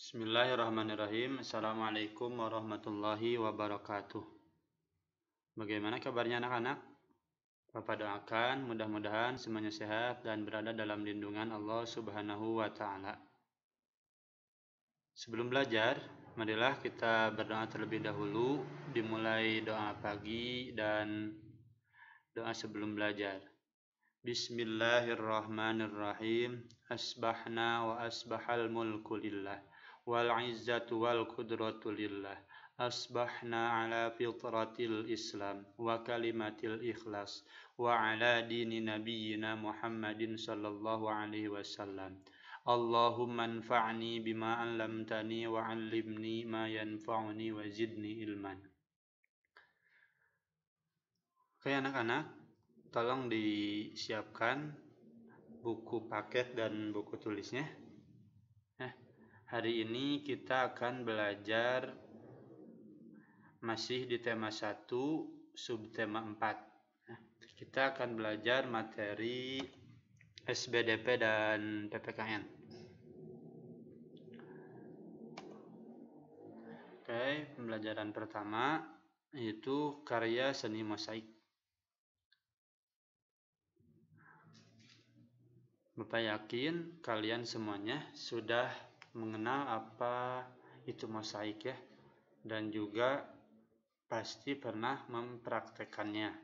Bismillahirrahmanirrahim. Assalamualaikum warahmatullahi wabarakatuh. Bagaimana kabarnya anak-anak? Bapak doakan mudah-mudahan semuanya sehat dan berada dalam lindungan Allah Subhanahu wa Ta'ala. Sebelum belajar, marilah kita berdoa terlebih dahulu, dimulai doa pagi dan doa sebelum belajar. Bismillahirrahmanirrahim. Asbahna wa asbahal mulku lillah wal izzatu wal qudratu lillah. Asbahna ala fitratil Islam wa kalimatil ikhlas wa ala dini nabiyyina Muhammadin sallallahu alaihi wasallam. Allahumma anfa'ni bima 'allamtani wa 'allimni ma yanfa'uni wa zidni ilman. Oke anak-anak, tolong disiapkan buku paket dan buku tulisnya. Hari ini kita akan belajar masih di tema 1, subtema 4. Kita akan belajar materi SBDP dan PPKN. Oke, pembelajaran pertama yaitu karya seni mosaik. Bapak yakin kalian semuanya sudah mengenal apa itu mosaik ya, dan juga pasti pernah mempraktekannya,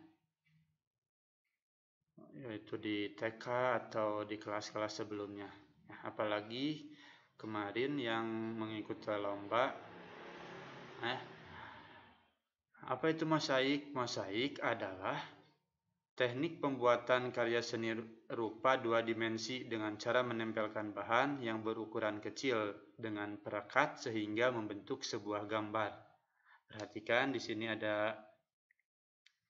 yaitu di TK atau di kelas-kelas sebelumnya ya, apalagi kemarin yang mengikuti lomba. Apa itu mosaik? Mosaik adalah teknik pembuatan karya seni rupa 2 dimensi dengan cara menempelkan bahan yang berukuran kecil dengan perekat sehingga membentuk sebuah gambar. Perhatikan di sini ada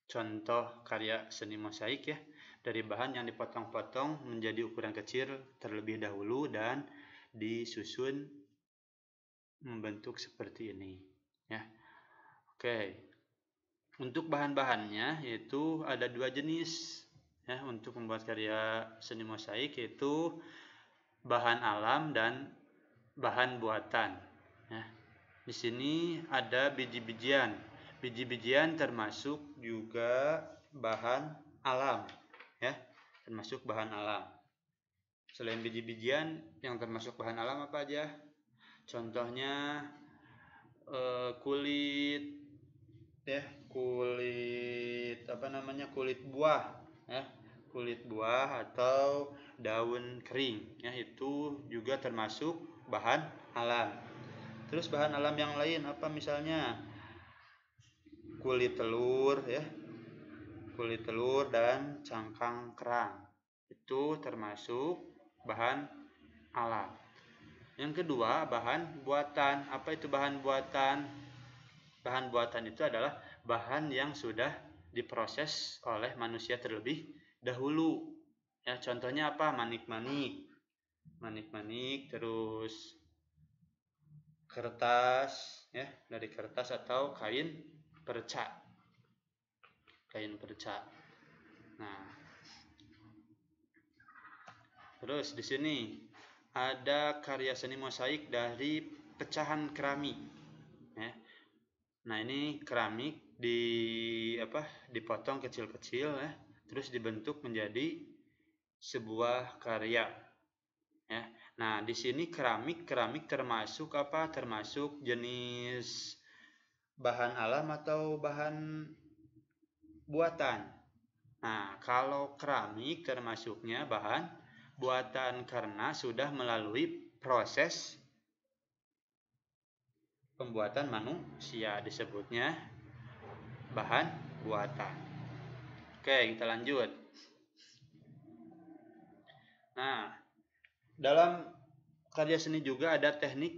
contoh karya seni mosaik ya, dari bahan yang dipotong-potong menjadi ukuran kecil terlebih dahulu dan disusun membentuk seperti ini ya. Oke. Untuk bahan-bahannya yaitu ada 2 jenis ya untuk membuat karya seni mosaik, yaitu bahan alam dan bahan buatan ya. Di sini ada biji-bijian. Biji-bijian termasuk juga bahan alam ya, termasuk bahan alam. Selain biji-bijian yang termasuk bahan alam apa aja? Contohnya kulit ya, kulit buah ya, kulit buah atau daun kering ya, itu juga termasuk bahan alam. Terus bahan alam yang lain apa, misalnya kulit telur ya, kulit telur dan cangkang kerang itu termasuk bahan alam. Yang kedua, bahan buatan. Apa itu bahan buatan? Bahan buatan itu adalah bahan yang sudah diproses oleh manusia terlebih dahulu ya. Contohnya apa? Manik-manik, terus kertas ya, dari kertas atau kain perca. Nah, terus di sini ada karya seni mosaik dari pecahan keramik ya. Nah, ini keramik dipotong kecil-kecil ya, terus dibentuk menjadi sebuah karya ya. Nah, di sini keramik termasuk apa? Termasuk jenis bahan alam atau bahan buatan. Nah, kalau keramik termasuknya bahan buatan karena sudah melalui proses pembuatan manusia, disebutnya bahan buatan. Oke, kita lanjut. Nah, dalam karya seni juga ada teknik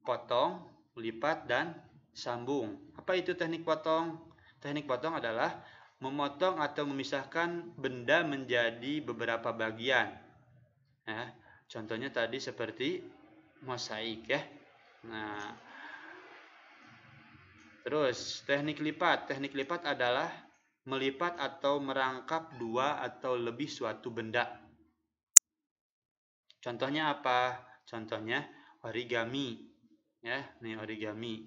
potong, lipat, dan sambung. Apa itu teknik potong? Teknik potong adalah memotong atau memisahkan benda menjadi beberapa bagian ya. Contohnya tadi seperti mosaik ya. Nah, terus teknik lipat. Teknik lipat adalah melipat atau merangkap 2 atau lebih suatu benda. Contohnya apa? Contohnya origami Ya, nih origami.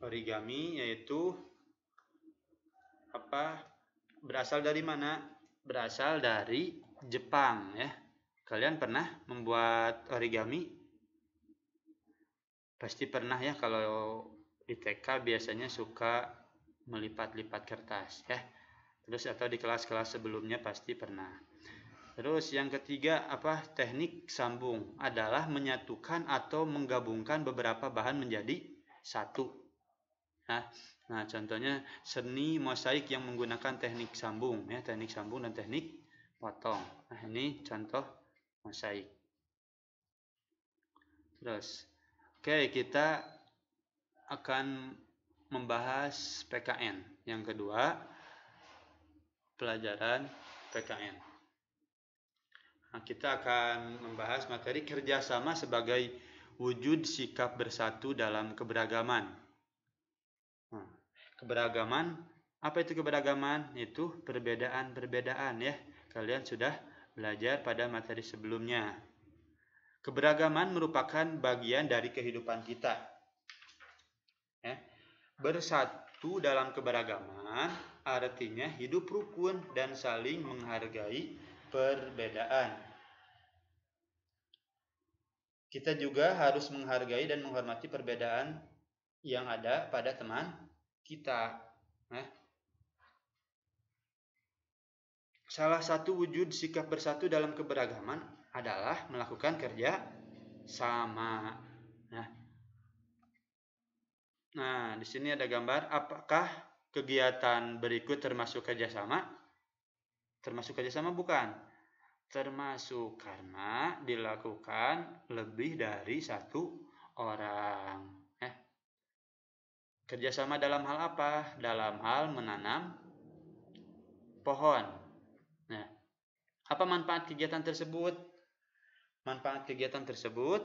Origami yaitu apa? Berasal dari mana? Berasal dari Jepang ya. Kalian pernah membuat origami? Pasti pernah ya, kalau di TK biasanya suka melipat-lipat kertas ya. Terus atau di kelas-kelas sebelumnya pasti pernah. Terus yang ketiga apa? Teknik sambung adalah menyatukan atau menggabungkan beberapa bahan menjadi satu. Nah, contohnya seni mosaik yang menggunakan teknik sambung ya, teknik sambung dan teknik potong. Nah, ini contoh mosaik. Terus, oke, kita akan membahas PKN. Yang kedua, pelajaran PKN. Nah, kita akan membahas materi kerjasama sebagai wujud sikap bersatu dalam keberagaman. Nah, keberagaman, apa itu keberagaman? Itu perbedaan-perbedaan ya. Kalian sudah belajar pada materi sebelumnya. Keberagaman merupakan bagian dari kehidupan kita. Ya. Bersatu dalam keberagaman artinya hidup rukun dan saling menghargai perbedaan. Kita juga harus menghargai dan menghormati perbedaan yang ada pada teman kita. Salah satu wujud sikap bersatu dalam keberagaman adalah melakukan kerja sama. Nah, di sini ada gambar. Apakah kegiatan berikut termasuk kerjasama? Termasuk kerjasama bukan? Termasuk karena dilakukan lebih dari satu orang. Kerjasama dalam hal apa? Dalam hal menanam pohon. Nah, apa manfaat kegiatan tersebut? Manfaat kegiatan tersebut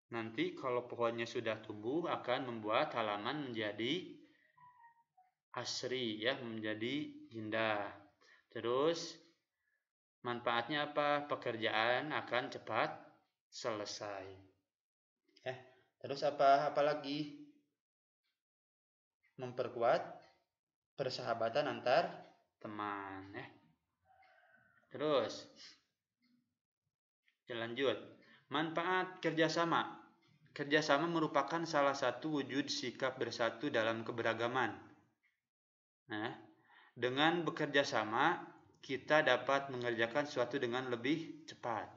nanti kalau pohonnya sudah tumbuh akan membuat halaman menjadi asri ya, menjadi indah. Terus manfaatnya apa? Pekerjaan akan cepat selesai. Terus apa lagi? Memperkuat persahabatan antar teman ya. Terus lanjut. Manfaat kerjasama. Kerjasama merupakan salah satu wujud sikap bersatu dalam keberagaman. Dengan bekerja sama, kita dapat mengerjakan sesuatu dengan lebih cepat.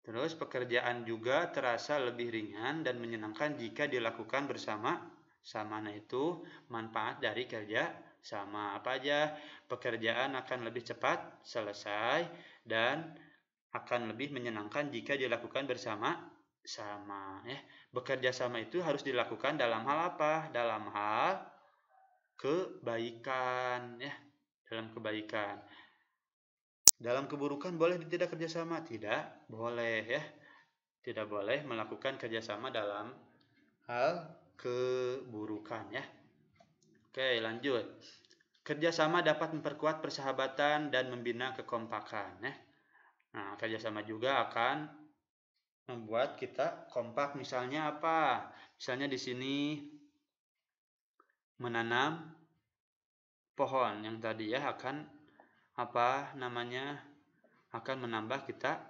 Terus pekerjaan juga terasa lebih ringan dan menyenangkan jika dilakukan bersama-sama. Nah, itu manfaat dari kerja sama. Apa aja? Pekerjaan akan lebih cepat selesai dan akan lebih menyenangkan jika dilakukan bersama-sama ya. Bekerja sama itu harus dilakukan dalam hal apa? Dalam hal kebaikan ya, dalam kebaikan. Dalam keburukan boleh tidak kerjasama? Tidak boleh ya. Tidak boleh melakukan kerjasama dalam hal keburukan ya. Oke, lanjut. Kerjasama dapat memperkuat persahabatan dan membina kekompakan ya. Nah, kerjasama juga akan membuat kita kompak. Misalnya apa? Misalnya di sini menanam pohon yang tadi ya, akan akan menambah kita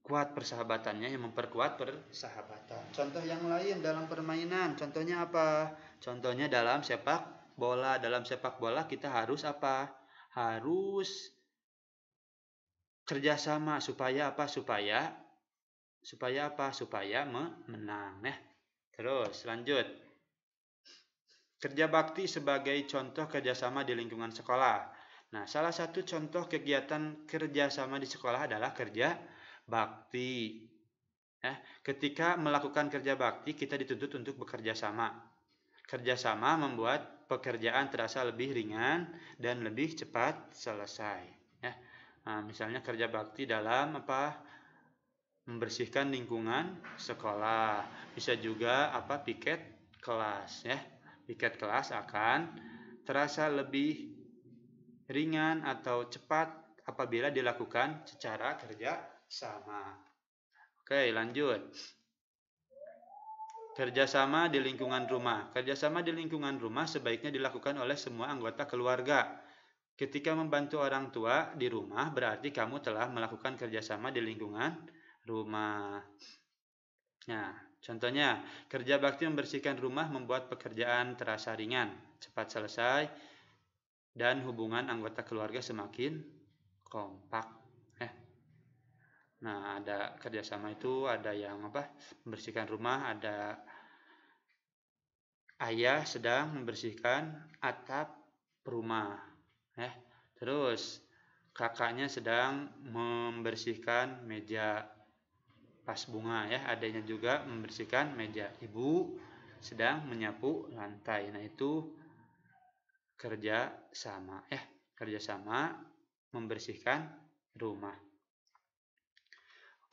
kuat persahabatannya, yang memperkuat persahabatan. Contoh yang lain dalam permainan, contohnya apa? Contohnya dalam sepak bola. Dalam sepak bola kita harus apa? Harus kerjasama supaya apa? Supaya menang ya. Terus lanjut. Kerja bakti sebagai contoh kerjasama di lingkungan sekolah. Nah, salah satu contoh kegiatan kerjasama di sekolah adalah kerja bakti. Ketika melakukan kerja bakti, kita dituntut untuk bekerja sama. Kerja sama membuat pekerjaan terasa lebih ringan dan lebih cepat selesai. Nah, misalnya kerja bakti dalam membersihkan lingkungan sekolah. Bisa juga piket kelas ya. Piket kelas akan terasa lebih ringan atau cepat apabila dilakukan secara kerja sama. Oke, lanjut. Kerjasama di lingkungan rumah. Kerjasama di lingkungan rumah sebaiknya dilakukan oleh semua anggota keluarga. Ketika membantu orang tua di rumah, berarti kamu telah melakukan kerjasama di lingkungan rumah. Nah, contohnya, kerja bakti membersihkan rumah membuat pekerjaan terasa ringan, cepat selesai, dan hubungan anggota keluarga semakin kompak. Nah, ada kerjasama itu, ada yang membersihkan rumah, ada ayah sedang membersihkan atap rumah. Terus kakaknya sedang membersihkan meja pas bunga, adanya juga membersihkan meja. Ibu sedang menyapu lantai. Nah, itu kerja sama, kerja sama membersihkan rumah.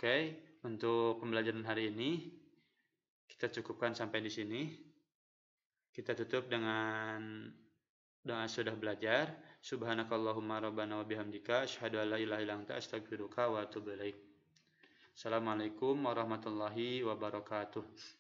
Oke, untuk pembelajaran hari ini kita cukupkan sampai di sini. Kita tutup dengan doa sudah belajar. Subhanakallahumma rabbana wa bihamdika asyhadu an la ilaha illa anta astaghfiruka wa atubu ilaik. Assalamualaikum warahmatullahi wabarakatuh.